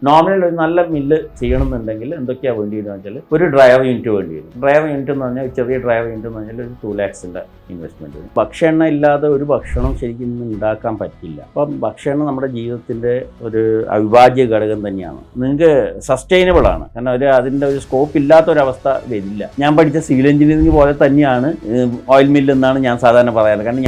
Normal ഒരു നല്ല mill ചെയ്യണമെന്നുണ്ടെങ്കിൽ എന്തൊക്കെയാണ് വേണ്ടിയെന്ന് വെച്ചാൽ ഒരു ഡ്രൈവർ യൂണിറ്റ് വേണ്ടി വരും. ഡ്രൈവർ യൂണിറ്റ് എന്ന് പറഞ്ഞാൽ ചെറിയ ഡ്രൈവർ യൂണിറ്റ് എന്ന് പറഞ്ഞാൽ ഒരു 2 lakhs ഇൻവെസ്റ്റ്മെൻറ്റ് വരും. ഭക്ഷണം ഇല്ലാതെ ഒരു ഭക്ഷണം ശരിക്കും ഉണ്ടാക്കാൻ പറ്റില്ല. അപ്പം ഭക്ഷണം നമ്മുടെ ജീവിതത്തിൻ്റെ ഒരു അവിഭാജ്യ ഘടകം തന്നെയാണ്. നിങ്ങൾക്ക് സസ്റ്റൈനബിൾ ആണ്, കാരണം അതിൻ്റെ ഒരു സ്കോപ്പ് ഇല്ലാത്തൊരവസ്ഥ വരില്ല. ഞാൻ പഠിച്ച സിവിൽ എഞ്ചിനീയറിംഗ് പോലെ തന്നെയാണ് ഓയിൽ മില്ല് എന്നാണ് ഞാൻ സാധാരണ പറയാറ്. കാരണം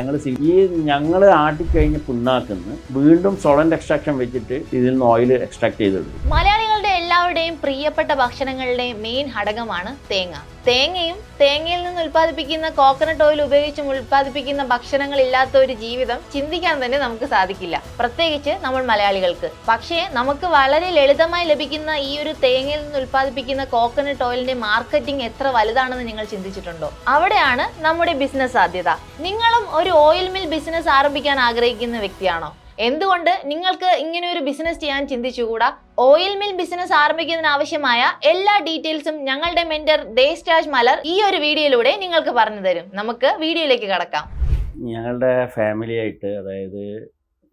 ഞങ്ങൾ ആട്ടിക്കഴിഞ്ഞ് പുണ്ണാക്കുന്ന വീണ്ടും സോളന്റ് എക്സ്ട്രാക്ഷൻ വെച്ചിട്ട് ഇതിൽ നിന്ന് ഓയിൽ എക്സ്ട്രാക്ട് ചെയ്തെടുക്കും. മലയാളികളുടെ എല്ലാവരുടെയും പ്രിയപ്പെട്ട ഭക്ഷണങ്ങളുടെയും മെയിൻ ഘടകമാണ് തേങ്ങ. തേങ്ങയിൽ നിന്ന് ഉൽപ്പാദിപ്പിക്കുന്ന കോക്കനട്ട് ഓയിൽ ഉപയോഗിച്ചും ഉൽപ്പാദിപ്പിക്കുന്ന ഭക്ഷണങ്ങൾ ഇല്ലാത്ത ഒരു ജീവിതം ചിന്തിക്കാൻ തന്നെ നമുക്ക് സാധിക്കില്ല, പ്രത്യേകിച്ച് നമ്മൾ മലയാളികൾക്ക്. പക്ഷേ നമുക്ക് വളരെ ലളിതമായി ലഭിക്കുന്ന ഈ ഒരു തേങ്ങയിൽ നിന്ന് ഉൽപ്പാദിപ്പിക്കുന്ന കോക്കനട്ട് ഓയിലിന്റെ മാർക്കറ്റിംഗ് എത്ര വലുതാണെന്ന് നിങ്ങൾ ചിന്തിച്ചിട്ടുണ്ടോ? അവിടെയാണ് നമ്മുടെ ബിസിനസ് സാധ്യത. നിങ്ങളും ഒരു ഓയിൽ മിൽ ബിസിനസ് ആരംഭിക്കാൻ ആഗ്രഹിക്കുന്ന വ്യക്തിയാണോ? എന്തുകൊണ്ട് നിങ്ങൾക്ക് ഇങ്ങനെ ഒരു ബിസിനസ് ചെയ്യാൻ ചിന്തിച്ചുകൂടാ? ഓയിൽ മിൽ ബിസിനസ് ആരംഭിക്കുന്നതിന് ആവശ്യമായ എല്ലാ ഡീറ്റെയിൽസും ഞങ്ങളുടെ മെന്റർ ദേശരാജ് മലർ ഈ ഒരു വീഡിയോയിലൂടെ നിങ്ങൾക്ക് പറഞ്ഞു തരും. നമുക്ക് വീഡിയോയിലേക്ക് കടക്കാം. ഞങ്ങളുടെ ഫാമിലിയായിട്ട്, അതായത്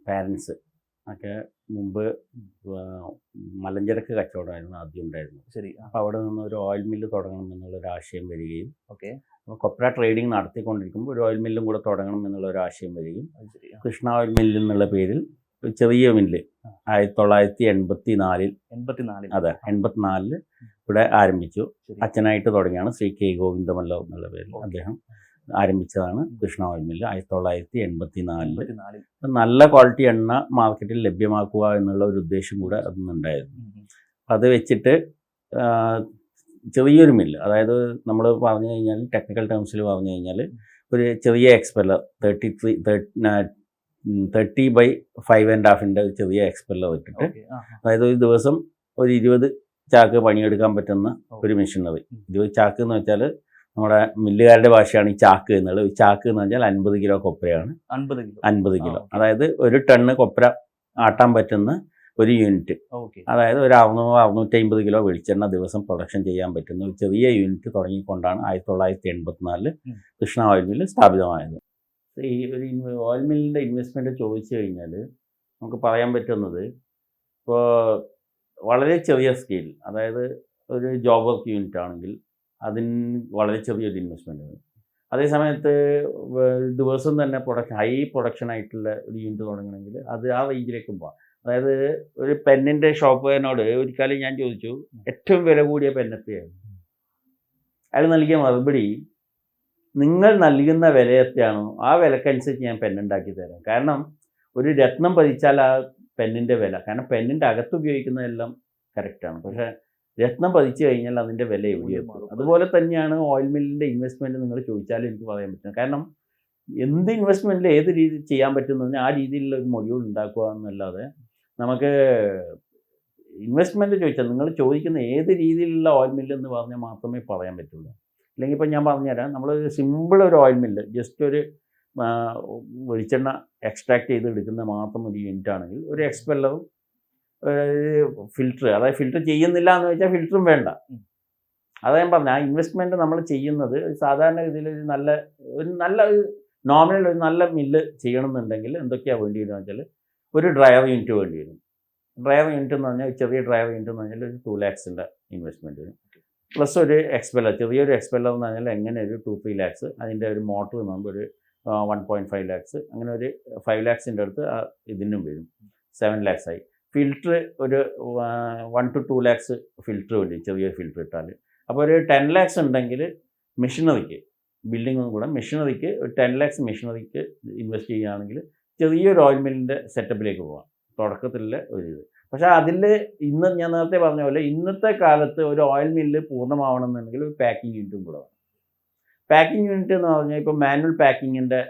പാരൻസ് ഒക്കെ മുമ്പ് മലഞ്ചരക്ക് കച്ചവടമായിരുന്നു ആദ്യം ഉണ്ടായിരുന്നു. ശരി. അപ്പോൾ അവിടെ നിന്ന് ഒരു ഓയിൽ മില്ല് തുടങ്ങണം എന്നുള്ളൊരു ആശയം വരികയും, അപ്പോൾ കൊപ്ര ട്രേഡിംഗ് നടത്തിക്കൊണ്ടിരിക്കുമ്പോൾ ഒരു ഓയിൽ മില്ലും കൂടെ തുടങ്ങണം എന്നുള്ളൊരു ആശയം വരികയും, കൃഷ്ണ ഓയിൽ മില്ല് എന്നുള്ള പേരിൽ ഒരു ചെറിയ മില്ല് 1984 അതെ 84 ഇവിടെ ആരംഭിച്ചു. അച്ഛനായിട്ട് തുടങ്ങിയാണ് ശ്രീ കെ ഗോവിന്ദമല്ല എന്നുള്ള പേരിൽ അദ്ദേഹം ആരംഭിച്ചതാണ് കൃഷ്ണ ഓയിൽ മില്ല് 1984. നല്ല ക്വാളിറ്റി എണ്ണ മാർക്കറ്റിൽ ലഭ്യമാക്കുക എന്നുള്ള ഒരു ഉദ്ദേശം കൂടെ അതിനുണ്ടായിരുന്നു. അത് വെച്ചിട്ട് ചെറിയൊരു മില്ല്, അതായത് നമ്മൾ പറഞ്ഞു കഴിഞ്ഞാൽ ടെക്നിക്കൽ ടേംസിൽ പറഞ്ഞു കഴിഞ്ഞാൽ ഒരു ചെറിയ എക്സ്പെല്ലർ 30/5.5 ചെറിയ എക്സ്പെല്ലർ ഇട്ടിട്ട്, അതായത് ഒരു ദിവസം ഒരു 20 ചാക്ക് പണിയെടുക്കാൻ പറ്റുന്ന ഒരു മെഷീനറി. 20 ചാക്ക് എന്ന് വെച്ചാൽ നമ്മുടെ മില്ലുകാരുടെ ഭാഷയാണ് ഈ ചാക്ക് എന്നുള്ളത്. ചാക്ക് എന്ന് വെച്ചാൽ 50 കിലോ കൊപ്രയാണ്. 50 കിലോ, അതായത് ഒരു ടണ്ണ് കൊപ്ര ആട്ടാൻ പറ്റുന്ന ഒരു യൂണിറ്റ്. അതായത് ഒരു 600-650 കിലോ വെളിച്ചെണ്ണ ദിവസം പ്രൊഡക്ഷൻ ചെയ്യാൻ പറ്റുന്ന ഒരു ചെറിയ യൂണിറ്റ് തുടങ്ങിക്കൊണ്ടാണ് 1984 കൃഷ്ണ ഓയിൽ മില്ല് സ്ഥാപിതമായത്. ഈ ഒരു ഓയിൽ മില്ലിൻ്റെ ഇൻവെസ്റ്റ്മെൻറ്റ് ചോദിച്ചു കഴിഞ്ഞാൽ നമുക്ക് പറയാൻ പറ്റുന്നത്, ഇപ്പോൾ വളരെ ചെറിയ സ്കെയിൽ, അതായത് ഒരു ജോബ് വർക്ക് യൂണിറ്റ് ആണെങ്കിൽ അതിന് വളരെ ചെറിയൊരു ഇൻവെസ്റ്റ്മെൻറ്റ് വരും. അതേസമയത്ത് ദിവസം തന്നെ ഹൈ പ്രൊഡക്ഷൻ ആയിട്ടുള്ള ഒരു യൂണിറ്റ് തുടങ്ങണമെങ്കിൽ അത് ആ റേഞ്ചിലേക്കും പോകാം. അതായത് ഒരു പെന്നിൻ്റെ ഷോപ്പുകാരനോട് ഒരിക്കലും ഞാൻ ചോദിച്ചു ഏറ്റവും വില കൂടിയ പെന്നെത്രയായിരുന്നു. അയാൾ നൽകിയ മറുപടി, നിങ്ങൾ നൽകുന്ന വില എത്രയാണോ ആ വിലക്കനുസരിച്ച് ഞാൻ പെന്നുണ്ടാക്കി തരാം. കാരണം ഒരു രത്നം പതിച്ചാൽ ആ പെന്നിൻ്റെ വില, കാരണം പെന്നിൻ്റെ അകത്ത് ഉപയോഗിക്കുന്നതെല്ലാം കറക്റ്റാണ്, പക്ഷേ രത്നം പതിച്ചു കഴിഞ്ഞാൽ അതിൻ്റെ വില എവിടെയെത്തും. അതുപോലെ തന്നെയാണ് ഓയിൽ മില്ലിൻ്റെ ഇൻവെസ്റ്റ്മെൻറ്റ് നിങ്ങൾ ചോദിച്ചാലും എനിക്ക് പറയാൻ പറ്റും. കാരണം എന്ത് ഇൻവെസ്റ്റ്മെൻറ്റിൽ ഏത് രീതിയിൽ ചെയ്യാൻ പറ്റുമെന്ന് ആ രീതിയിലുള്ള ഒരു മൊഡ്യൂൾ ഉണ്ടാക്കുക എന്നല്ലാതെ നമുക്ക് ഇൻവെസ്റ്റ്മെൻറ്റ് ചോദിച്ചാൽ നിങ്ങൾ ചോദിക്കുന്ന ഏത് രീതിയിലുള്ള ഓയിൽ മില്ല് എന്ന് പറഞ്ഞാൽ മാത്രമേ പറയാൻ പറ്റുള്ളൂ. അല്ലെങ്കിൽ ഇപ്പോൾ ഞാൻ പറഞ്ഞുതരാം, നമ്മൾ സിമ്പിൾ ഒരു ഓയിൽ മില്ല്, ജസ്റ്റ് ഒരു വെളിച്ചെണ്ണ എക്സ്ട്രാക്ട് ചെയ്ത് എടുക്കുന്ന മാത്രം ഒരു യൂണിറ്റ് ആണെങ്കിൽ ഒരു എക്സ്പെല്ലറും ഫിൽറ്റർ, അതായത് ഫിൽറ്റർ ചെയ്യുന്നില്ല എന്ന് വെച്ചാൽ ഫിൽറ്ററും വേണ്ട. അതാ ഞാൻ പറഞ്ഞ ആ ഇൻവെസ്റ്റ്മെൻറ്റ് നമ്മൾ ചെയ്യുന്നത് സാധാരണ ഇതിൽ ഒരു നല്ല നോർമൽ ഒരു നല്ല മില്ല് ചെയ്യണമെന്നുണ്ടെങ്കിൽ എന്തൊക്കെയാണ് വേണ്ടിയെന്ന് വെച്ചാൽ ഒരു ഡ്രൈവർ യൂണിറ്റ് വേണ്ടി വരും. ഡ്രൈവർ യൂണിറ്റ് എന്ന് പറഞ്ഞാൽ ചെറിയ ഡ്രൈവർ യൂണിറ്റ് എന്ന് പറഞ്ഞാൽ ഒരു 2 lakhs ഇൻവെസ്റ്റ്മെൻറ്റ് വരും. പ്ലസ് ഒരു എക്സ്പെല്ലർ, ചെറിയൊരു എക്സ്പെല്ലർ എന്ന് പറഞ്ഞാൽ എങ്ങനെ ഒരു 2-3 lakhs, അതിൻ്റെ ഒരു മോട്ടർ നമ്മൾ ഒരു 1.5 lakhs, അങ്ങനെ ഒരു 5 lakhs അടുത്ത് ഇതിനും വരും, 7 lakhs ആയി. ഫിൽറ്റർ ഒരു 1 to 2 lakhs ഫിൽറ്റർ വേണ്ടി, ചെറിയൊരു ഫിൽറ്റർ ഇട്ടാൽ. അപ്പോൾ ഒരു 10 lakhs ഉണ്ടെങ്കിൽ മെഷീനറിക്ക്, ബിൽഡിങ്ങും കൂടെ മെഷീനറിക്ക് ഒരു 10 lakhs മെഷീനറിക്ക് ഇൻവെസ്റ്റ് ചെയ്യുകയാണെങ്കിൽ ചെറിയൊരു ഓയിൽ മില്ലിൻ്റെ സെറ്റപ്പിലേക്ക് പോകാം, തുടക്കത്തിലുള്ള ഒരു ഇത്. പക്ഷേ അതിൽ ഇന്ന് ഞാൻ നേരത്തെ പറഞ്ഞ പോലെ ഇന്നത്തെ കാലത്ത് ഒരു ഓയിൽ മില്ല് പൂർണ്ണമാവണമെന്നുണ്ടെങ്കിൽ ഒരു പാക്കിംഗ് യൂണിറ്റും കൂടെ വേണം. പാക്കിംഗ് യൂണിറ്റ് എന്ന് പറഞ്ഞാൽ ഇപ്പോൾ മാനുവൽ പാക്കിങ്ങിൻ്റെ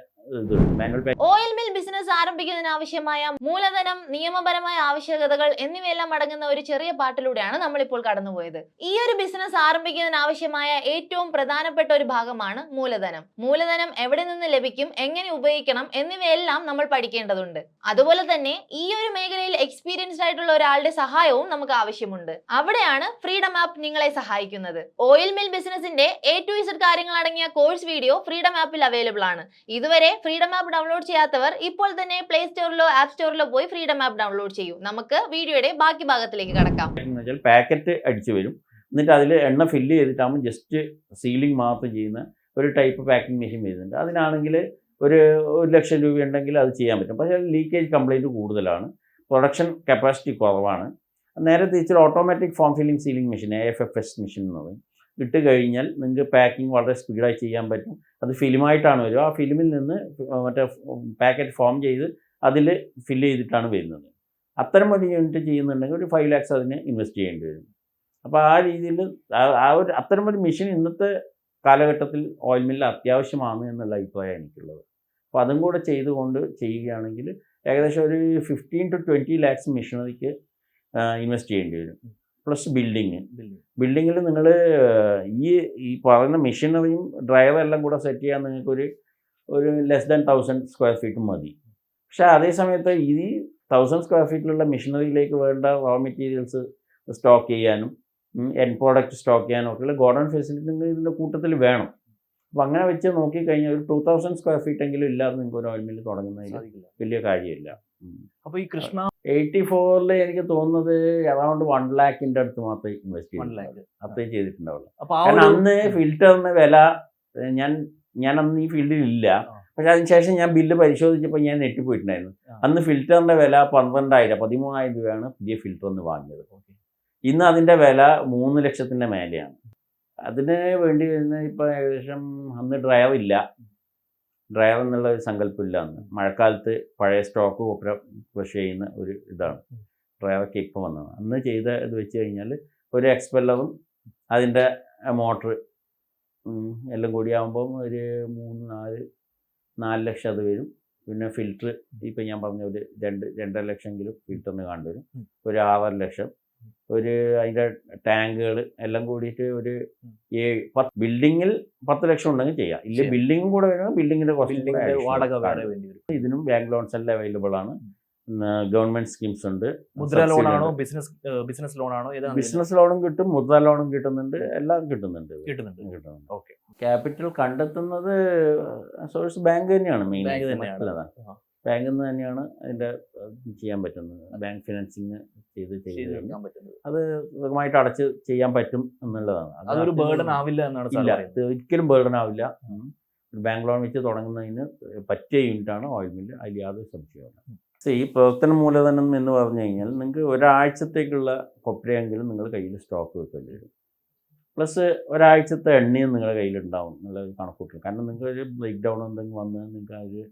ഓയിൽ മിൽ ബിസിനസ് ആരംഭിക്കുന്നതിന് ആവശ്യമായ മൂലധനം, നിയമപരമായ ആവശ്യകതകൾ എന്നിവയെല്ലാം അടങ്ങുന്ന ഒരു ചെറിയ പാട്ടിലൂടെയാണ് നമ്മളിപ്പോൾ കടന്നുപോയത്. ഈ ഒരു ബിസിനസ് ആരംഭിക്കുന്നതിന് ആവശ്യമായ ഏറ്റവും പ്രധാനപ്പെട്ട ഒരു ഭാഗമാണ് മൂലധനം. മൂലധനം എവിടെ നിന്ന് ലഭിക്കും, എങ്ങനെ ഉപയോഗിക്കണം എന്നിവയെല്ലാം നമ്മൾ പഠിക്കേണ്ടതുണ്ട്. അതുപോലെ തന്നെ ഈ ഒരു മേഖലയിൽ എക്സ്പീരിയൻസ്ഡ് ആയിട്ടുള്ള ഒരാളുടെ സഹായവും നമുക്ക് ആവശ്യമുണ്ട്. അവിടെയാണ് ഫ്രീഡം ആപ്പ് നിങ്ങളെ സഹായിക്കുന്നത്. ഓയിൽ മിൽ ബിസിനസിന്റെ A to Z കാര്യങ്ങൾ അടങ്ങിയ കോഴ്സ് വീഡിയോ ഫ്രീഡം ആപ്പിൽ അവൈലബിൾ ആണ്. ഇതുവരെ ഫ്രീഡം ആപ്പ് ഡൗൺലോഡ് ചെയ്യാത്തവർ ഇപ്പോൾ തന്നെ പ്ലേ സ്റ്റോറിലോ ആപ്പ് സ്റ്റോറിലോ പോയി ഫ്രീഡം ആപ്പ് ഡൗൺലോഡ് ചെയ്യൂ. നമുക്ക് വീഡിയോയുടെ ബാക്കി ഭാഗത്തിലേക്ക് കടക്കാം. പാക്കറ്റ് അടിച്ചു വരും, എന്നിട്ട് അതിൽ എണ്ണ ഫില്ല് ചെയ്തിട്ടാകുമ്പോൾ ജസ്റ്റ് സീലിംഗ് മാത്രം ചെയ്യുന്ന ഒരു ടൈപ്പ് പാക്കിംഗ് മെഷീൻ വരുന്നുണ്ട്. അതിനാണെങ്കിൽ ഒരു 1,00,000 രൂപ ഉണ്ടെങ്കിൽ അത് ചെയ്യാൻ പറ്റും. പക്ഷേ ലീക്കേജ് കംപ്ലയിൻറ്റ് കൂടുതലാണ്, പ്രൊഡക്ഷൻ കപ്പാസിറ്റി കുറവാണ്. നേരെ തിരിച്ചൊരു automatic form filling sealing machine AFFS machine എന്ന് പറയും, ഇട്ട് കഴിഞ്ഞാൽ നിങ്ങൾക്ക് പാക്കിംഗ് വളരെ സ്പീഡായി ചെയ്യാൻ പറ്റും. അത് ഫിലിമായിട്ടാണ് വരിക. ആ ഫിലിമിൽ നിന്ന് മറ്റേ പാക്കറ്റ് ഫോം ചെയ്ത് അതിൽ ഫില്ല് ചെയ്തിട്ടാണ് വരുന്നത്. അത്തരം ഒരു യൂണിറ്റ് ചെയ്യുന്നുണ്ടെങ്കിൽ ഒരു 5 lakhs അതിന് ഇൻവെസ്റ്റ് ചെയ്യേണ്ടി വരും. അപ്പോൾ ആ രീതിയിൽ അത്തരമൊരു മെഷീൻ ഇന്നത്തെ കാലഘട്ടത്തിൽ ഓയിൽ മില്ലിൽ അത്യാവശ്യമാണ് എന്നുള്ള അഭിപ്രായം എനിക്കുള്ളത്. അപ്പോൾ അതും കൂടെ ചെയ്തുകൊണ്ട് ചെയ്യുകയാണെങ്കിൽ ഏകദേശം ഒരു 15 to 20 lakhs മെഷീനറിക്ക് ഇൻവെസ്റ്റ് ചെയ്യേണ്ടി വരും. പ്ലസ് ബിൽഡിങ്ങിൽ നിങ്ങൾ ഈ പറയുന്ന മെഷീനറിയും ഡ്രൈവർ എല്ലാം കൂടെ സെറ്റ് ചെയ്യാൻ നിങ്ങൾക്ക് ഒരു ലെസ് ദാൻ 1000 square feet മതി. പക്ഷേ അതേ സമയത്ത് ഈ 1000 square feet മെഷീനറിയിലേക്ക് വേണ്ട റോ മെറ്റീരിയൽസ് സ്റ്റോക്ക് ചെയ്യാനും എൻഡ് പ്രോഡക്റ്റ് സ്റ്റോക്ക് ചെയ്യാനും ഒക്കെയുള്ള ഗോഡൗൺ ഫെസിലിറ്റി നിങ്ങൾ ഇതിൻ്റെ കൂട്ടത്തിൽ വേണം. അപ്പോൾ അങ്ങനെ വെച്ച് നോക്കിക്കഴിഞ്ഞാൽ ഒരു 2000 square feet എങ്കിലും ഇല്ലാതെ നിങ്ങൾക്ക് ഒരു ഓയിൽ മില്ല് തുടങ്ങുന്നതിൽ വലിയ കാര്യമില്ല. അപ്പോൾ ഈ കൃഷ്ണ 84 എനിക്ക് തോന്നുന്നത് അറൗണ്ട് 1 lakh അടുത്ത് മാത്രമേ ഇൻവെസ്റ്റ് ചെയ്തിട്ടുള്ളൂ, അത്രയും ചെയ്തിട്ടുണ്ടാവുള്ളൂ. കാരണം അന്ന് ഫിൽറ്ററിന് വില ഞാൻ അന്ന് ഈ ഫീൽഡിൽ ഇല്ല, പക്ഷെ അതിനുശേഷം ഞാൻ ബില്ല് പരിശോധിച്ചപ്പോൾ ഞാൻ നെറ്റിപ്പോയിട്ടുണ്ടായിരുന്നു. അന്ന് ഫിൽറ്ററിൻ്റെ വില 13,000 രൂപയാണ് പുതിയ ഫിൽറ്ററിന് വാങ്ങിയത്. ഇന്ന് അതിൻ്റെ വില 3 ലക്ഷത്തിൻ്റെ മേലെയാണ്. അതിന് വേണ്ടി വരുന്ന ഇപ്പോൾ ഏകദേശം അന്ന് ഡ്രൈവർ എന്നുള്ള ഒരു സങ്കല്പമില്ല. അന്ന് മഴക്കാലത്ത് പഴയ സ്റ്റോക്ക് കൊപ്ര കൃഷി ചെയ്യുന്ന ഒരു ഇതാണ് ഡ്രൈവർക്ക് ഇപ്പോൾ വന്നത്. അന്ന് ചെയ്ത ഇത് വെച്ച് കഴിഞ്ഞാൽ ഒരു എക്സ്പെല്ലറും അതിൻ്റെ മോട്ടർ എല്ലാം കൂടി ആകുമ്പം ഒരു 4 ലക്ഷം അത് വരും. പിന്നെ ഫിൽറ്റർ ഇപ്പം ഞാൻ പറഞ്ഞ ഒരു 2.5 ലക്ഷമെങ്കിലും ഫിൽറ്ററിന് കണ്ടുവരും. ഒരു 6 ലക്ഷം, അതിൻ്റെ ടാങ്കുകൾ എല്ലാം കൂടിയിട്ട് ഒരു 10 ബിൽഡിങ്ങിൽ 10 ലക്ഷം ഉണ്ടെങ്കിൽ ചെയ്യാം. ഇല്ല ബിൽഡിങ്ങും കൂടെ വരുമ്പോൾ ബിൽഡിങ്ങിൻ്റെ കുറച്ച് വാടക വേറെ വേണ്ടി വരും. ഇതിനും ബാങ്ക് ലോൺസ് എല്ലാം അവൈലബിൾ ആണ്. ഗവൺമെന്റ് സ്കീംസ് ഉണ്ട്. മുദ്ര ലോണാണോ ബിസിനസ് ലോണാണോ? ബിസിനസ് ലോണും കിട്ടും, മുദ്ര ലോണും കിട്ടുന്നുണ്ട്, എല്ലാം കിട്ടുന്നുണ്ട്. ഓക്കെ. ക്യാപിറ്റൽ കണ്ടെത്തുന്നത് സോഴ്സ് ബാങ്ക് തന്നെയാണ് മെയിൻ. ബാങ്കിൽ നിന്ന് തന്നെയാണ് അതിൻ്റെ ചെയ്യാൻ പറ്റുന്നത്. ബാങ്ക് ഫിനാൻസിങ് ചെയ്ത് അത് സുഖമായിട്ട് അടച്ച് ചെയ്യാൻ പറ്റും എന്നുള്ളതാണ്. അതൊരു ബേർഡൻ ആവില്ല എന്നാണ്. ഇല്ല, ഒരിക്കലും ബേർഡൻ ആവില്ല. ബാങ്ക് ലോൺ വെച്ച് തുടങ്ങുന്നതിന് പറ്റിയ യൂണിറ്റാണ് ഓയിൽ മില്ല്, അതിൽ യാതൊരു സംശയമില്ല. ഈ പ്രവർത്തന മൂലധനം എന്ന് പറഞ്ഞു കഴിഞ്ഞാൽ നിങ്ങൾക്ക് ഒരാഴ്ചത്തേക്കുള്ള കൊപ്രയെങ്കിലും നിങ്ങൾ കയ്യിൽ സ്റ്റോക്ക് വെക്കേണ്ടി വരും. പ്ലസ് ഒരാഴ്ചത്തെ എണ്ണയും നിങ്ങളുടെ കയ്യിലുണ്ടാവും എന്നുള്ളത് കണക്കൂട്ടും. കാരണം നിങ്ങൾക്ക് ഒരു ബ്രേക്ക് ഡൗൺ എന്തെങ്കിലും വന്ന് നിങ്ങൾക്ക് അത്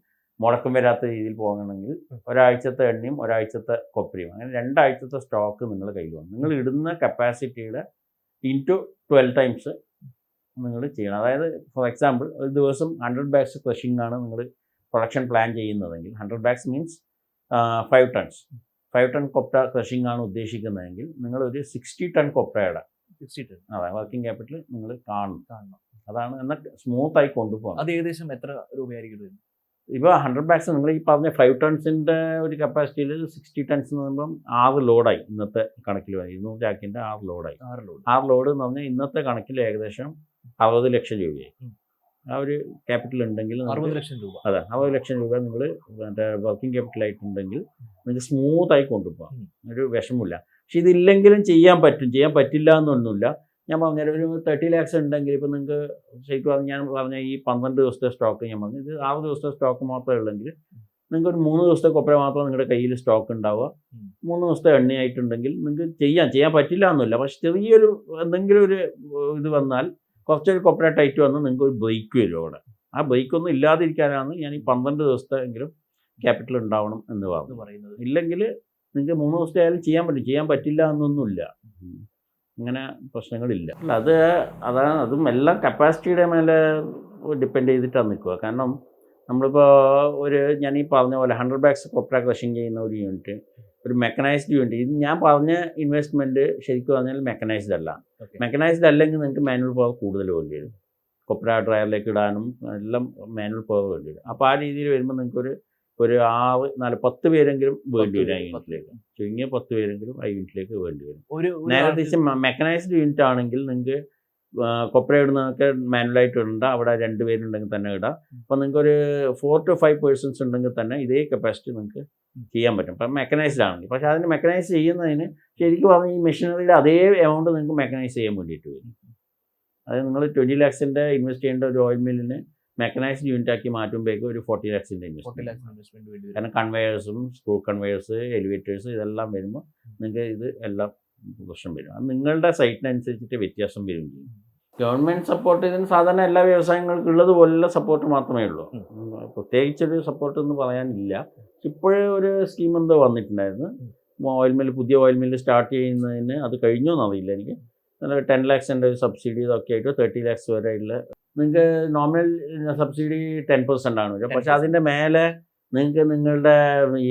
മുടക്കം വരാത്ത രീതിയിൽ പോകണമെങ്കിൽ ഒരാഴ്ചത്തെ എണ്ണയും ഒരാഴ്ചത്തെ കൊപ്രയും, അങ്ങനെ 2 ആഴ്ചത്തെ സ്റ്റോക്ക് നിങ്ങളുടെ കയ്യിൽ വന്നു. നിങ്ങൾ ഇടുന്ന കപ്പാസിറ്റിയുടെ ഇൻറ്റു 12 times നിങ്ങൾ ചെയ്യണം. അതായത് ഫോർ എക്സാമ്പിൾ ഒരു ദിവസം 100 bags ക്രഷിംഗ് ആണ് നിങ്ങൾ പ്രൊഡക്ഷൻ പ്ലാൻ ചെയ്യുന്നതെങ്കിൽ 100 bags മീൻസ് 5 tons. 5 ton കൊപ്ര ക്രഷിംഗ് ആണ് ഉദ്ദേശിക്കുന്നതെങ്കിൽ നിങ്ങളൊരു 60 ton കൊപ്രയുടെ അതെ വർക്കിംഗ് ക്യാപിറ്റൽ നിങ്ങൾ കാണണം. അതാണ് എന്നാൽ സ്മൂത്തായി കൊണ്ടുപോകണം. അത് ഏകദേശം എത്ര രൂപയായിരിക്കും? ഇപ്പോൾ 100 bags നിങ്ങൾ ഈ പറഞ്ഞ 5 tonsൻ്റെ ഒരു കപ്പാസിറ്റിയിൽ 60 tons എന്ന് പറയുമ്പം 6 ലോഡായി ഇന്നത്തെ കണക്കിൽ വരും. 200 ചാക്കിൻ്റെ 6 ലോഡായി. 6 ലോഡ് എന്ന് പറഞ്ഞാൽ ഇന്നത്തെ കണക്കിൽ ഏകദേശം 60 ലക്ഷം രൂപയായി. ആ ഒരു ക്യാപിറ്റൽ ഉണ്ടെങ്കിൽ 60 ലക്ഷം രൂപ. അതെ, 60 ലക്ഷം രൂപ നിങ്ങൾ മറ്റേ വർക്കിംഗ് ക്യാപിറ്റലായിട്ടുണ്ടെങ്കിൽ നിങ്ങൾക്ക് സ്മൂത്തായി കൊണ്ടുപോകാം, ഒരു വിഷമില്ല. പക്ഷെ ഇതില്ലെങ്കിലും ചെയ്യാൻ പറ്റില്ല എന്നൊന്നുമില്ല. ഞാൻ പറഞ്ഞാൽ ഒരു 30 lakhs ഉണ്ടെങ്കിൽ ഇപ്പോൾ നിങ്ങൾക്ക് ശരിക്കും ഞാൻ പറഞ്ഞ ഈ 12 ദിവസത്തെ സ്റ്റോക്ക് ഞാൻ പറഞ്ഞു, ഇത് 6 ദിവസത്തെ സ്റ്റോക്ക് മാത്രമേ ഉള്ളെങ്കിൽ നിങ്ങൾക്ക് ഒരു 3 ദിവസത്തെ കൊപ്ര മാത്രം നിങ്ങളുടെ കയ്യിൽ സ്റ്റോക്ക് ഉണ്ടാവുക. 3 ദിവസത്തെ എണ്ണയായിട്ടുണ്ടെങ്കിൽ നിങ്ങൾക്ക് ചെയ്യാൻ പറ്റില്ല എന്നല്ല. പക്ഷെ ചെറിയൊരു എന്തെങ്കിലും ഒരു ഇത് വന്നാൽ കുറച്ചൊരു കൊപ്ര ടൈറ്റ് വന്ന് നിങ്ങൾക്ക് ഒരു ബ്രേക്ക് വരും അവിടെ. ആ ബ്രേക്കൊന്നും ഇല്ലാതിരിക്കാനാണ് ഞാൻ ഈ 12 ദിവസത്തെ എങ്കിലും ക്യാപിറ്റൽ ഉണ്ടാവണം എന്ന് പറയുന്നത്. ഇല്ലെങ്കിൽ നിങ്ങൾക്ക് 3 ദിവസത്തെ ആയാലും ചെയ്യാൻ പറ്റില്ല എന്നൊന്നുമില്ല. അങ്ങനെ പ്രശ്നങ്ങളില്ല. അതും എല്ലാം കപ്പാസിറ്റിയുടെ മേലെ ഡിപ്പെൻഡ് ചെയ്തിട്ടാണ് നിൽക്കുക. കാരണം നമ്മളിപ്പോൾ ഞാൻ ഈ പറഞ്ഞ പോലെ 100 bags കൊപ്ര ക്രഷിങ് ചെയ്യുന്ന ഒരു യൂണിറ്റ്, ഒരു മെക്കനൈസ്ഡ് യൂണിറ്റ്, ഇത് ഞാൻ പറഞ്ഞ ഇൻവെസ്റ്റ്മെൻറ്റ് ശരിക്കും പറഞ്ഞാൽ മെക്കനൈസ്ഡ് അല്ല. മെക്കനൈസ്ഡ് അല്ലെങ്കിൽ നിങ്ങൾക്ക് മാനുവൽ പവർ കൂടുതൽ വേണ്ടി വരും. കൊപ്ര ഡ്രയറിലേക്ക് ഇടാനും എല്ലാം മാനുവൽ പവർ വേണ്ടി വരും. അപ്പോൾ ആ രീതിയിൽ വരുമ്പോൾ നിങ്ങൾക്ക് ഒരു 10 പേരെങ്കിലും വേണ്ടി വരും ആ യൂണിറ്റിലേക്ക്. ചുരുങ്ങിയ 10 പേരെങ്കിലും ആ യൂണിറ്റിലേക്ക് വേണ്ടി വരും. നേരെ തിരിച്ച് മെക്കനൈസ്ഡ് യൂണിറ്റ് ആണെങ്കിൽ നിങ്ങൾക്ക് കൊപ്ര ഇടുന്നതൊക്കെ മാനുവലായിട്ട് ഇടണ്ട, അവിടെ 2 പേരുണ്ടെങ്കിൽ തന്നെ ഇടാം. അപ്പോൾ നിങ്ങൾക്കൊരു 4 to 5 പേഴ്സൺസ് ഉണ്ടെങ്കിൽ തന്നെ ഇതേ കപ്പാസിറ്റി നിങ്ങൾക്ക് ചെയ്യാൻ പറ്റും. അപ്പം മെക്കനൈസ്ഡ് ആണെങ്കിൽ. പക്ഷേ അതിന് മെക്കനൈസ് ചെയ്യുന്നതിന് ശരിക്കും പറഞ്ഞാൽ ഈ മെഷീനറിയുടെ അതേ എമൗണ്ട് നിങ്ങൾക്ക് മെക്കനൈസ് ചെയ്യാൻ വേണ്ടിയിട്ട് വരും. അതായത് നിങ്ങൾ 20 lakhs ഇൻവെസ്റ്റ് ചെയ്യേണ്ട ഒരു ഓയിൽ മില്ലിന് മെക്കനൈസ്ഡ് യൂണിറ്റ് ആക്കി മാറ്റുമ്പോഴേക്കും ഒരു 40 lakhs ഇൻവെസ്റ്റ്മെന്റ് വേണ്ടി വരും. കാരണം കൺവെയേഴ്സും സ്ക്രൂ കൺവെയേഴ്സ് എലിവേറ്റേഴ്സ് ഇതെല്ലാം വരുമ്പോൾ നിങ്ങൾക്ക് ഇത് എല്ലാം പ്രശ്നം വരും. അത് നിങ്ങളുടെ സൈറ്റിനനുസരിച്ചിട്ട് വ്യത്യാസം വരും ചെയ്യും. ഗവൺമെൻറ് സപ്പോർട്ട് ഇതിന് സാധാരണ എല്ലാ വ്യവസായങ്ങൾക്കും ഉള്ളതുപോലുള്ള സപ്പോർട്ട് മാത്രമേ ഉള്ളൂ. പ്രത്യേകിച്ചൊരു സപ്പോർട്ട് എന്ന് പറയാനില്ല. ഇപ്പോഴേ ഒരു സ്കീം എന്തോ വന്നിട്ടുണ്ടായിരുന്നു, ഓയിൽ മില്ല്, പുതിയ ഓയിൽ മില്ല് സ്റ്റാർട്ട് ചെയ്യുന്നതിന്. അത് കഴിഞ്ഞോ എന്നറിയില്ല എനിക്ക്. 10 lakhs സബ്സിഡി ഇതൊക്കെ ആയിട്ട് 30 lakhs വരെയുള്ള നിങ്ങൾക്ക് നോമിനൽ സബ്സിഡി 10% ആണ് വരിക. പക്ഷേ അതിൻ്റെ മേലെ നിങ്ങൾക്ക് നിങ്ങളുടെ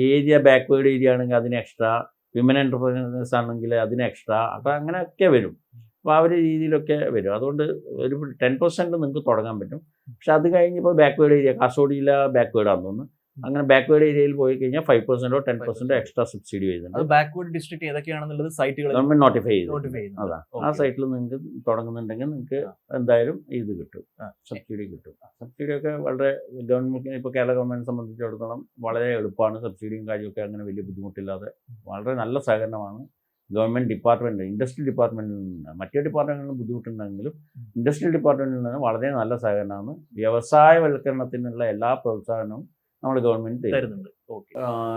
ഏരിയ ബാക്ക്വേർഡ് ഏരിയ ആണെങ്കിൽ അതിന് എക്സ്ട്രാ, വിമൻ എൻ്റർപ്രൈനേഴ്സ് ആണെങ്കിൽ അതിന് എക്സ്ട്രാ, അപ്പോൾ അങ്ങനെയൊക്കെ വരും. അപ്പോൾ ആ ഒരു രീതിയിലൊക്കെ വരും. അതുകൊണ്ട് ഒരു 10% നിങ്ങൾക്ക് തുടങ്ങാൻ പറ്റും. പക്ഷെ അത് കഴിഞ്ഞപ്പോൾ ബാക്ക്വേർഡ് ഏരിയ, കാസർഗോഡിലെ ബാക്ക്വേർഡാണെന്ന് തോന്നുന്നു, അങ്ങനെ ബാക്ക്വേർഡ് ഏരിയയിൽ പോയി കഴിഞ്ഞാൽ 5% 10% എക്സ്ട്രാ സബ്സിഡി വരുന്നുണ്ട്. അത് ബാക്ക്വേർഡ് ഡിസ്ട്രിക്ട് ഏതൊക്കെയാണെന്നുള്ളത് സൈറ്റുകൾ ഗവൺമെന്റ് നോട്ടിഫൈ ചെയ്തു. നോട്ടിഫൈ ചെയ്യുന്നു. അതാ ആ സൈറ്റിൽ നിങ്ങൾക്ക് തുടങ്ങുന്നുണ്ടെങ്കിൽ നിങ്ങൾക്ക് എന്തായാലും ഇത് കിട്ടും, സബ്സിഡി കിട്ടും. സബ്സിഡി ഒക്കെ വളരെ ഗവൺമെന്റ്, ഇപ്പോൾ കേരള ഗവൺമെൻറ് സംബന്ധിച്ചിടത്തോളം വളരെ എളുപ്പമാണ്. സബ്സിഡിയും കാര്യമൊക്കെ അങ്ങനെ വലിയ ബുദ്ധിമുട്ടില്ലാതെ വളരെ നല്ല സഹകരണമാണ് ഗവൺമെൻറ് ഡിപ്പാർട്ട്മെൻറ്റ്, ഇൻഡസ്ട്രി ഡിപ്പാർട്ട്മെൻറ്റിൽ നിന്ന്. മറ്റേ ഡിപ്പാർട്ട്മെൻറ്റിൽ ബുദ്ധിമുട്ടുണ്ടെങ്കിലും ഇൻഡസ്ട്രിയൽ ഡിപ്പാർട്ട്മെൻറ്റിൽ നിന്ന് വളരെ നല്ല സഹകരണമാണ്. വ്യവസായവൽക്കരണത്തിനുള്ള എല്ലാ പ്രോത്സാഹനവും നമ്മുടെ ഗവൺമെൻറ് തരുന്നുണ്ട്.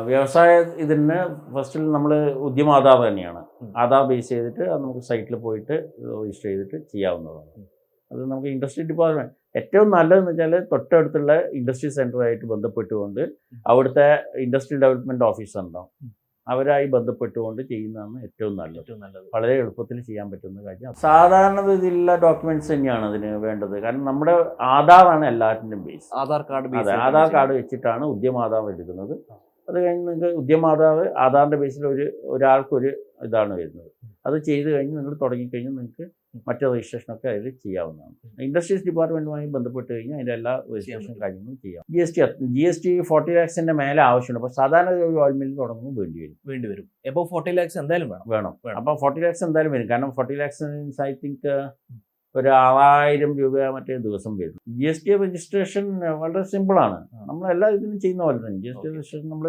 വ്യവസായ ഇതിന് ഫസ്റ്റിൽ നമ്മൾ ഉദ്യമാധാർ തന്നെയാണ്. ആധാർ ബേസ് ചെയ്തിട്ട് അത് നമുക്ക് സൈറ്റിൽ പോയിട്ട് രജിസ്റ്റർ ചെയ്തിട്ട് ചെയ്യാവുന്നതാണ്. അത് നമുക്ക് ഇൻഡസ്ട്രി ഡിപ്പാർട്ട്മെൻറ്റ് ഏറ്റവും നല്ലതെന്ന് വെച്ചാൽ തൊട്ടടുത്തുള്ള ഇൻഡസ്ട്രി സെൻ്ററായിട്ട് ബന്ധപ്പെട്ടുകൊണ്ട് അവിടുത്തെ ഇൻഡസ്ട്രി ഡെവലപ്മെൻറ്റ് ഓഫീസർ ഉണ്ടാവും, അവരായി ബന്ധപ്പെട്ടുകൊണ്ട് ചെയ്യുന്നതാണ് ഏറ്റവും നല്ലത്. വളരെ എളുപ്പത്തിൽ ചെയ്യാൻ പറ്റുന്ന കാര്യം. സാധാരണ രീതിയിലുള്ള ഡോക്യുമെന്റ്സ് തന്നെയാണ് അതിന് വേണ്ടത്. കാരണം നമ്മുടെ ആധാറാണ് എല്ലാത്തിൻ്റെയും ബേസ്. ആധാർ കാർഡ്, അതെ, ആധാർ കാർഡ് വെച്ചിട്ടാണ് ഉദ്യമാധാർ എടുക്കുന്നത്. അത് കഴിഞ്ഞ് നിങ്ങൾക്ക് ഉദ്യമാധാർ ആധാറിൻ്റെ ബേസിൽ ഒരാൾക്കൊരു ഇതാണ് വരുന്നത്. അത് ചെയ്ത് കഴിഞ്ഞ് നിങ്ങൾ തുടങ്ങിക്കഴിഞ്ഞാൽ നിങ്ങൾക്ക് മറ്റു രജിസ്ട്രേഷനൊക്കെ അതിൽ ചെയ്യാവുന്നതാണ്. ഇൻഡസ്ട്രീസ് ഡിപ്പാർട്ട്മെൻറ്റുമായി ബന്ധപ്പെട്ട് കഴിഞ്ഞാൽ അതിൻ്റെ എല്ലാ രജിസ്ട്രേഷൻ കാര്യങ്ങളും ചെയ്യാം. GST 40 lakhs മേലെ ആവശ്യമുണ്ട്. അപ്പോൾ സാധാരണ ഒരു ഓയിൽ മില്ലിൽ തുടങ്ങുമ്പോൾ വേണ്ടി വരും. എബവ് 40 lakhs എന്തായാലും വേണം. അപ്പോൾ 40 lakhs എന്തായാലും വരും. കാരണം 40 lakhs ഐ തിങ്ക് ഒരു 6000 രൂപ മറ്റേ ദിവസം വരും. GST രജിസ്ട്രേഷൻ വളരെ സിമ്പിളാണ്. നമ്മളെല്ലാ ഇതിനും ചെയ്യുന്ന പോലെ തന്നെ GST രജിസ്ട്രേഷൻ നമ്മൾ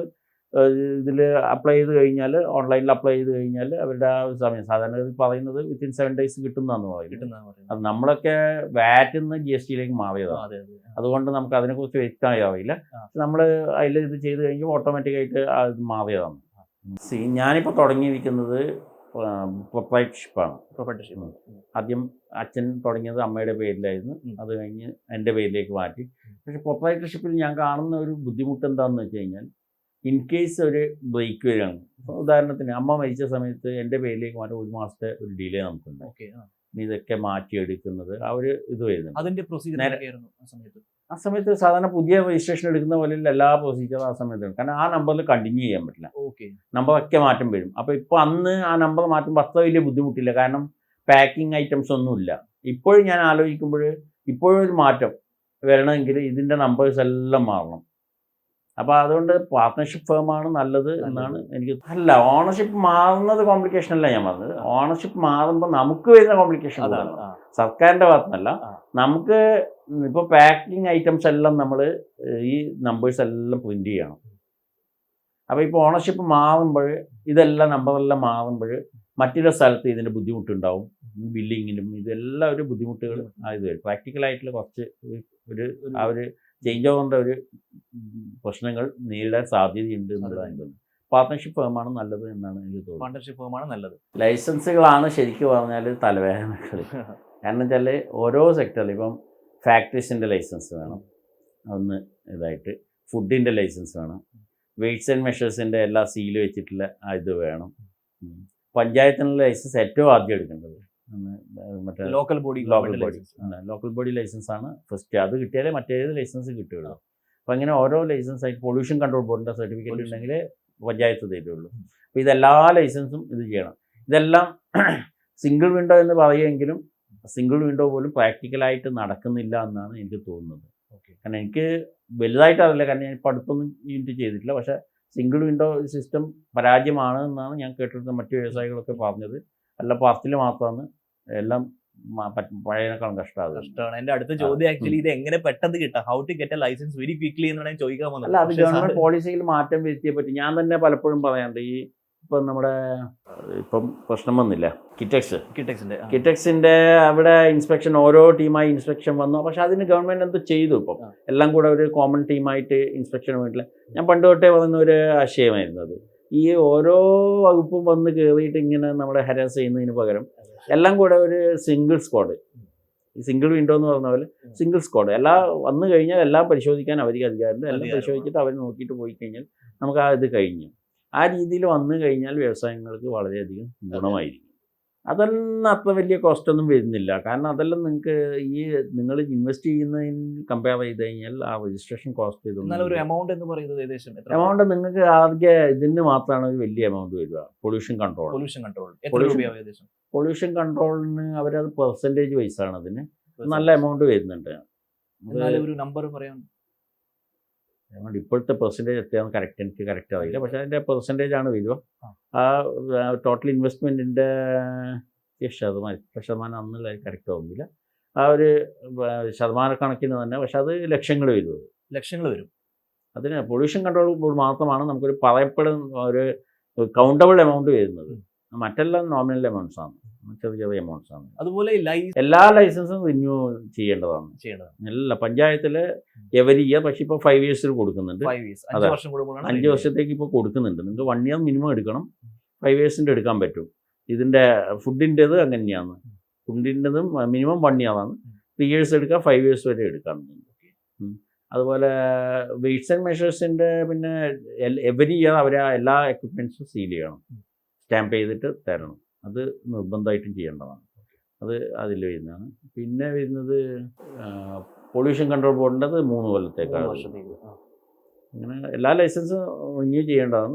ഇതിൽ അപ്ലൈ ചെയ്ത് കഴിഞ്ഞാൽ, ഓൺലൈനിൽ അപ്ലൈ ചെയ്ത് കഴിഞ്ഞാൽ അവരുടെ ആ സമയം സാധാരണ പറയുന്നത് വിത്തിൻ 7 days കിട്ടുന്നതാണെന്ന് പറയും. അത് നമ്മളൊക്കെ വാറ്റിൽ നിന്ന് GSTയിലേക്ക് മാറിയതാണ്. അതുകൊണ്ട് നമുക്ക് അതിനെക്കുറിച്ച് വ്യക്തമായില്ല. നമ്മൾ അതിൽ ഇത് ചെയ്ത് കഴിഞ്ഞാൽ ഓട്ടോമാറ്റിക്കായിട്ട് അത് മാറിയതാണ്. ഞാനിപ്പോൾ തുടങ്ങിയിരിക്കുന്നത് പ്രൊപ്രൈറ്റർഷിപ്പാണ്. ആദ്യം അച്ഛൻ തുടങ്ങിയത് അമ്മയുടെ പേരിലായിരുന്നു, അത് കഴിഞ്ഞ് എൻ്റെ പേരിലേക്ക് മാറ്റി. പക്ഷേ പ്രൊപ്രൈറ്റർഷിപ്പിൽ ഞാൻ കാണുന്ന ഒരു ബുദ്ധിമുട്ട് എന്താണെന്ന് വെച്ച് കഴിഞ്ഞാൽ, ഇൻ കേസ് ഒരു ബ്രേക്ക് വരികയാണ്. ഇപ്പോൾ ഉദാഹരണത്തിന് അമ്മ മരിച്ച സമയത്ത് എൻ്റെ പേരിലേക്ക് മാറ്റാൻ 1 മാസത്തെ ഒരു ഡിലേ നമുക്കുണ്ട്. ഇതൊക്കെ മാറ്റിയെടുക്കുന്നത് ആ ഒരു ഇത് വരുന്നുണ്ട്. അതിൻ്റെ പ്രൊസീജിയർ ആ സമയത്ത് സാധാരണ പുതിയ രജിസ്ട്രേഷൻ എടുക്കുന്ന പോലെ എല്ലാ പ്രൊസീജിയറും ആ സമയത്ത്, കാരണം ആ നമ്പറിൽ കണ്ടിന്യൂ ചെയ്യാൻ പറ്റില്ല. നമ്പറൊക്കെ മാറ്റം വരും. അപ്പോൾ ഇപ്പോൾ അന്ന് ആ നമ്പർ മാറ്റുമ്പോൾ അത്ര വലിയ ബുദ്ധിമുട്ടില്ല, കാരണം പാക്കിംഗ് ഐറ്റംസ് ഒന്നുമില്ല. ഇപ്പോഴും ഞാൻ ആലോചിക്കുമ്പോൾ ഇപ്പോഴും ഒരു മാറ്റം വരണമെങ്കിൽ ഇതിൻ്റെ നമ്പേഴ്സ് എല്ലാം മാറണം. അപ്പോൾ അതുകൊണ്ട് പാർട്ട്ണർഷിപ്പ് ഫേമാണ് നല്ലത് എന്നാണ് എനിക്ക്. അല്ല, ഓണർഷിപ്പ് മാറുന്നത് കോംപ്ലിക്കേഷൻ അല്ല ഞാൻ പറഞ്ഞത്. ഓണർഷിപ്പ് മാറുമ്പോൾ നമുക്ക് വരുന്ന കോംപ്ലിക്കേഷൻ അതാണ്, സർക്കാരിൻ്റെ ഭാഗത്തുനിന്നല്ല. നമുക്ക് ഇപ്പോൾ പാക്കിംഗ് ഐറ്റംസ് എല്ലാം നമ്മൾ ഈ നമ്പേഴ്സ് എല്ലാം പ്രിൻ്റ് ചെയ്യണം. അപ്പോൾ ഇപ്പോൾ ഓണർഷിപ്പ് മാറുമ്പോൾ ഇതെല്ലാം നമ്പറെല്ലാം മാറുമ്പോൾ മറ്റുള്ള സ്ഥലത്ത് ഇതിൻ്റെ ബുദ്ധിമുട്ടുണ്ടാവും. ബില്ലിങ്ങിലും ഇതെല്ലാം ഒരു ബുദ്ധിമുട്ടുകൾ ആയത് വരും. പ്രാക്ടിക്കലായിട്ടുള്ള കുറച്ച് ആ ഒരു ചേഞ്ച് ഓവറിൻ്റെ ഒരു പ്രശ്നങ്ങൾ നേരിടാൻ സാധ്യതയുണ്ട് എന്നുള്ളതാണ് തോന്നുന്നത്. പാർട്ട്ണർഷിപ്പ് ഫേമാണ് നല്ലത് എന്നാണ് എനിക്ക് തോന്നുന്നത്. പാർട്ട്ണർഷിപ്പ് ഫേമാണ് നല്ലത്. ലൈസൻസുകളാണ് ശരിക്കും പറഞ്ഞാൽ തലവേദനകൾ. കാരണം വെച്ചാൽ ഓരോ സെക്ടറിൽ ഇപ്പം ഫാക്ടറീസിൻ്റെ ലൈസൻസ് വേണം, ഒന്ന് ഇതായിട്ട് ഫുഡിൻ്റെ ലൈസൻസ് വേണം, വെയ്റ്റ്സ് ആൻഡ് മെഷേഴ്സിൻ്റെ എല്ലാ സീല് വെച്ചിട്ടുള്ള ഇത് വേണം. പഞ്ചായത്തിനുള്ള ലൈസൻസ് ഏറ്റവും ആദ്യം എടുക്കേണ്ടത് മറ്റേ ലോക്കൽ ബോഡി ലൈസൻസാണ് ഫസ്റ്റ്. അത് കിട്ടിയാലേ മറ്റേത് ലൈസൻസ് കിട്ടുകയുള്ളൂ. അപ്പോൾ അങ്ങനെ ഓരോ ലൈസൻസായിട്ട് പൊല്യൂഷൻ കൺട്രോൾ ബോർഡിൻ്റെ സർട്ടിഫിക്കറ്റ് ഉണ്ടെങ്കിൽ പഞ്ചായത്ത് തരുള്ളൂ. അപ്പോൾ ഇതെല്ലാ ലൈസൻസും ഇത് ചെയ്യണം. ഇതെല്ലാം സിംഗിൾ വിൻഡോ എന്ന് പറയുമെങ്കിലും സിംഗിൾ വിൻഡോ പോലും പ്രാക്ടിക്കലായിട്ട് നടക്കുന്നില്ല എന്നാണ് എനിക്ക് തോന്നുന്നത്. കാരണം എനിക്ക് വലുതായിട്ട് അറിയില്ല, കാരണം ഞാൻ ഇപ്പോൾ അടുത്തൊന്നും യൂണിറ്റ് ചെയ്തിട്ടില്ല. പക്ഷേ സിംഗിൾ വിൻഡോ സിസ്റ്റം പരാജയമാണ് എന്നാണ് ഞാൻ കേട്ടിരുന്നത്. മറ്റു വ്യവസായികളൊക്കെ പറഞ്ഞത് അല്ല, പത്തിൽ മാത്രമാണ് എല്ലാം പഴയതിനേക്കാളും കഷ്ടമാണ്. കഷ്ടമാണ്. എന്റെ അടുത്ത ചോദ്യം ആക്ച്വലി ഇത് എങ്ങനെ പെട്ടെന്ന് കിട്ടാം, how to get a licence very quickly എന്നാണ് ഞാൻ ചോദിക്കാൻ വന്നത്. അല്ല, അത് ഗവൺമെന്റ് പോളിസിയിൽ മാറ്റം വരുത്തിയേ പറ്റി. ഞാൻ തന്നെ പലപ്പോഴും പറയാറുണ്ട്, ഇപ്പം നമ്മുടെ ഇപ്പം പ്രശ്നം വന്നില്ല കിറ്റക്സിന്റെ അവിടെ ഇൻസ്പെക്ഷൻ ഓരോ ടീമായി ഇൻസ്പെക്ഷൻ വന്നു. പക്ഷെ അതിന് ഗവൺമെന്റ് എന്തോ ചെയ്തു. ഇപ്പം എല്ലാം കൂടെ ഒരു കോമൺ ടീമായിട്ട് ഇൻസ്പെക്ഷൻ വേണ്ടില്ല. ഞാൻ പണ്ട് തൊട്ടേ പറയുന്ന ഒരു ആശയമായിരുന്നു അത്. ഈ ഓരോ വകുപ്പും വന്ന് കയറിയിട്ട് ഇങ്ങനെ നമ്മളെ ഹരാസ് ചെയ്യുന്നതിന് പകരം എല്ലാം കൂടെ ഒരു സിംഗിൾ സ്ക്വാഡ്, ഈ സിംഗിൾ വിൻഡോ എന്ന് പറഞ്ഞ പോലെ സിംഗിൾ സ്ക്വാഡ്, എല്ലാം വന്നു കഴിഞ്ഞാൽ എല്ലാം പരിശോധിക്കാൻ അവർക്ക് അധികാരമുണ്ട്. എല്ലാം പരിശോധിച്ചിട്ട് അവർ നോക്കിയിട്ട് പോയി കഴിഞ്ഞാൽ നമുക്ക് ആ ഇത് കഴിഞ്ഞു. ആ രീതിയിൽ വന്നു കഴിഞ്ഞാൽ വ്യവസായങ്ങൾക്ക് വളരെയധികം ഗുണമായിരിക്കും. അതൊന്നും അത്ര വലിയ കോസ്റ്റ് ഒന്നും വരുന്നില്ല. കാരണം അതെല്ലാം നിങ്ങൾക്ക് ഈ നിങ്ങൾ ഇൻവെസ്റ്റ് ചെയ്യുന്നതിന് കമ്പയർ ചെയ്ത് കഴിഞ്ഞാൽ ആ രജിസ്ട്രേഷൻ കോസ്റ്റ് ഒരു എമൗണ്ട് എന്ന് പറയുന്നത് ഏകദേശം എമൗണ്ട് നിങ്ങൾക്ക് ആദ്യ ഇതിന് മാത്രമാണ് ഒരു വലിയ എമൗണ്ട് വരിക. പൊല്യൂഷൻ കൺട്രോളിന് അവരത് പെർസെൻറ്റേജ് വൈസാണ് അതിന് നല്ല എമൗണ്ട് വരുന്നുണ്ട്. ഒരു നമ്പർ പറയാം, അതുകൊണ്ട് ഇപ്പോഴത്തെ പെർസെൻറ്റേജ് എത്രയാണെന്ന് എനിക്ക് കറക്റ്റ് അറിയില്ല. പക്ഷേ അതിൻ്റെ പെർസെൻറ്റേജ് ആണ് വരിക. ആ ടോട്ടൽ ഇൻവെസ്റ്റ്മെൻറ്റിൻ്റെ ശതമാനം അന്നുള്ള കറക്റ്റ് ആവുന്നില്ല. ആ ഒരു ശതമാനക്കണക്കിന് തന്നെ, പക്ഷെ അത് ലക്ഷങ്ങൾ വരും. അതിന് പൊല്യൂഷൻ കൺട്രോൾ ബോർഡ് മാത്രമാണ് നമുക്കൊരു പറയപ്പെടുന്ന ഒരു കൗണ്ടബിൾ എമൗണ്ട് വരുന്നത്. മറ്റെല്ലാം നോമിനൽ എമൗണ്ട്സ് ആണ്, ചെറിയ എമൗണ്ട്സ് ആണ്. അതുപോലെ എല്ലാ ലൈസൻസും റിന്യൂ ചെയ്യേണ്ടതാണ്. എല്ലാ പഞ്ചായത്തിൽ എവരി ഇയർ, പക്ഷെ ഇപ്പോൾ 5 years കൊടുക്കുന്നുണ്ട്. 5 വർഷത്തേക്ക് ഇപ്പോൾ കൊടുക്കുന്നുണ്ട്. നിങ്ങൾക്ക് 1 year മിനിമം എടുക്കണം, 5 years എടുക്കാൻ പറ്റും. ഇതിൻ്റെ ഫുഡിൻ്റെത് അങ്ങനെയാണ്. ഫുഡിൻ്റെതും മിനിമം 1 year ആണ്. 3 years എടുക്കാം, 5 years വരെ എടുക്കാം. അതുപോലെ വെയ്റ്റ്സ് ആൻഡ് മെഷേഴ്സിൻ്റെ പിന്നെ എവരി ഇയർ അവർ എല്ലാ എക്യുപ്മെൻറ്റ്സും സീൽ ചെയ്യണം, സ്റ്റാമ്പ് ചെയ്തിട്ട് തരണം. അത് നിർബന്ധമായിട്ടും ചെയ്യേണ്ടതാണ്. അത് അതിൽ വരുന്നതാണ്. പിന്നെ വരുന്നത് പൊല്യൂഷൻ കൺട്രോൾ ബോർഡിൻ്റെ 3 കൊല്ലത്തേക്കാണ്. അങ്ങനെ എല്ലാ ലൈസൻസും റിന്യൂ ചെയ്യേണ്ടതാണ്.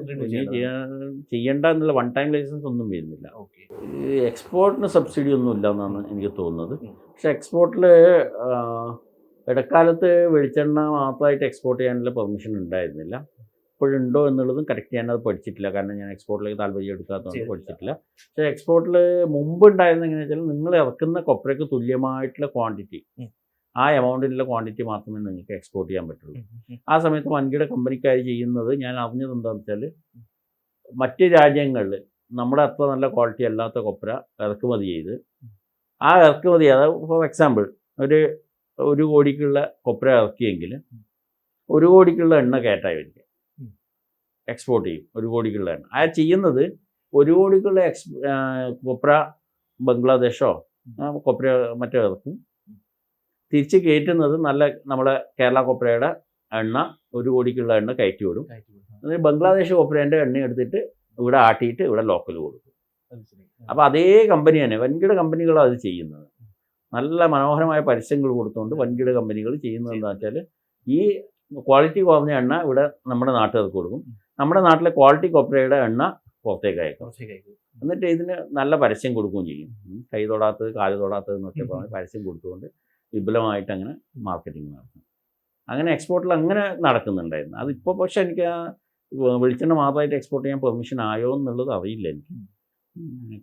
ചെയ്യേണ്ട എന്നുള്ള വൺ ടൈം ലൈസൻസ് ഒന്നും വരുന്നില്ല. ഈ എക്സ്പോർട്ടിന് സബ്സിഡി ഒന്നും ഇല്ല എന്നാണ് എനിക്ക് തോന്നുന്നത്. പക്ഷെ എക്സ്പോർട്ടിൽ ഇടക്കാലത്ത് വെളിച്ചെണ്ണ മാത്രമായിട്ട് എക്സ്പോർട്ട് ചെയ്യാനുള്ള പെർമിഷൻ ഉണ്ടായിരുന്നില്ല. ഇപ്പോഴുണ്ടോ എന്നുള്ളതും കറക്റ്റ് ഞാനത് പഠിച്ചിട്ടില്ല. കാരണം ഞാൻ എക്സ്പോർട്ടിലേക്ക് താല്പര്യം എടുക്കാത്തതുകൊണ്ട് പഠിച്ചിട്ടില്ല. പക്ഷേ എക്സ്പോർട്ടിൽ മുമ്പ് ഉണ്ടായിരുന്നത് എങ്ങനെയാണെന്ന് വെച്ചാൽ നിങ്ങൾ ഇറക്കുന്ന കൊപ്രയ്ക്ക് തുല്യമായിട്ടുള്ള ക്വാണ്ടിറ്റി, ആ എമൗണ്ടിലുള്ള ക്വാണ്ടിറ്റി മാത്രമേ നിങ്ങൾക്ക് എക്സ്പോർട്ട് ചെയ്യാൻ പറ്റുള്ളൂ. ആ സമയത്ത് വൻകിട കമ്പനിക്കാർ ചെയ്യുന്നത് ഞാൻ അറിഞ്ഞത് എന്താണെന്ന് വെച്ചാൽ, മറ്റ് രാജ്യങ്ങളിൽ നമ്മുടെ അത്ര നല്ല ക്വാളിറ്റി അല്ലാത്ത കൊപ്ര ഇറക്കുമതി ചെയ്ത്, ആ ഇറക്കുമതി, അതായത് ഫോർ എക്സാമ്പിൾ 1 കോടിക്കുള്ള കൊപ്ര ഇറക്കിയെങ്കിൽ 1 കോടിക്കുള്ള എണ്ണ കയറ്റായി വരിക എക്സ്പോർട്ട് ചെയ്യും. 1 കോടിക്കുള്ള എണ്ണ ആ ചെയ്യുന്നത് 1 കോടിക്കുള്ള കൊപ്ര ബംഗ്ലാദേശോ കൊപ്ര മറ്റോ ഇറക്കും. തിരിച്ച് കയറ്റുന്നത് നല്ല നമ്മുടെ കേരള കൊപ്രയുടെ എണ്ണ 1 കോടിക്കുള്ള എണ്ണ കയറ്റി വിടും. എന്നിട്ട് ബംഗ്ലാദേശ് കൊപ്രേൻ്റെ എണ്ണ എടുത്തിട്ട് ഇവിടെ ആട്ടിയിട്ട് ഇവിടെ ലോക്കൽ കൊടുക്കും. അപ്പോൾ അതേ കമ്പനി തന്നെ, വൻകിട കമ്പനികളാണ് അത് ചെയ്യുന്നത്. നല്ല മനോഹരമായ പരസ്യങ്ങൾ കൊടുത്തുകൊണ്ട് വൻകിട കമ്പനികൾ ചെയ്യുന്നത് എന്താ വെച്ചാൽ, ഈ ക്വാളിറ്റി കുറഞ്ഞ എണ്ണ ഇവിടെ നമ്മുടെ നാട്ടുകാർക്ക് കൊടുക്കും. നമ്മുടെ നാട്ടിലെ ക്വാളിറ്റി കൊപ്രയുടെ എണ്ണ പുറത്തേക്ക് അയക്കും. എന്നിട്ട് ഇതിന് നല്ല പരസ്യം കൊടുക്കുകയും ചെയ്യും. കൈ തൊടാത്തത് കാല് തൊടാത്തത് എന്നൊക്കെ പറഞ്ഞ് പരസ്യം കൊടുത്തുകൊണ്ട് വിപുലമായിട്ട് അങ്ങനെ മാർക്കറ്റിംഗ് നടത്തും. അങ്ങനെ എക്സ്പോർട്ടിൽ അങ്ങനെ നടക്കുന്നുണ്ടായിരുന്നു. അതിപ്പോൾ പക്ഷേ എനിക്ക് വെളിച്ചെണ്ണ മാത്രമായിട്ട് എക്സ്പോർട്ട് ചെയ്യാൻ പെർമിഷൻ ആയോ എന്നുള്ളത് അറിയില്ല എനിക്ക്,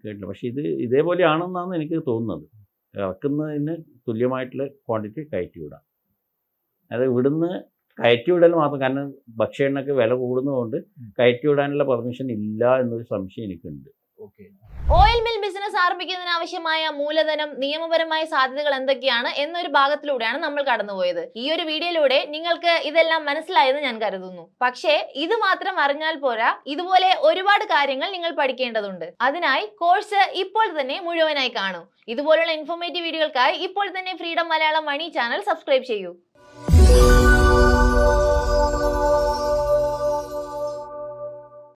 കേട്ടില്ല. പക്ഷേ ഇതേപോലെയാണെന്നാണ് എനിക്ക് തോന്നുന്നത്. ഇറക്കുന്നതിന് തുല്യമായിട്ടുള്ള ക്വാണ്ടിറ്റി കയറ്റി വിടാം. അത് ഇവിടുന്ന് കയറ്റി വിടൽ മാത്രം, കാരണം ഭക്ഷ്യ എണ്ണയ്ക്ക് വില കൂടുന്നതുകൊണ്ട് കയറ്റി വിടാനുള്ള പെർമിഷൻ ഇല്ല എന്നൊരു സംശയം എനിക്കുണ്ട്. ഓയിൽ മിൽ ബിസിനസ് ആരംഭിക്കുന്നതിന് ആവശ്യമായ മൂലധനം, നിയമപരമായ സാധ്യതകൾ എന്തൊക്കെയാണ് എന്നൊരു ഭാഗത്തിലൂടെയാണ് നമ്മൾ കടന്നുപോയത്. ഈ ഒരു വീഡിയോയിലൂടെ നിങ്ങൾക്ക് ഇതെല്ലാം മനസ്സിലായെന്ന് ഞാൻ കരുതുന്നു. പക്ഷേ ഇത് മാത്രം അറിഞ്ഞാൽ പോരാ, ഇതുപോലെ ഒരുപാട് കാര്യങ്ങൾ നിങ്ങൾ പഠിക്കേണ്ടതുണ്ട്. അതിനായി കോഴ്സ് ഇപ്പോൾ തന്നെ മുഴുവനായി കാണൂ. ഇതുപോലുള്ള ഇൻഫോർമേറ്റീവ് വീഡിയോകൾക്കായി ഇപ്പോൾ തന്നെ ഫ്രീഡം മലയാളം മണി ചാനൽ സബ്സ്ക്രൈബ് ചെയ്യൂ.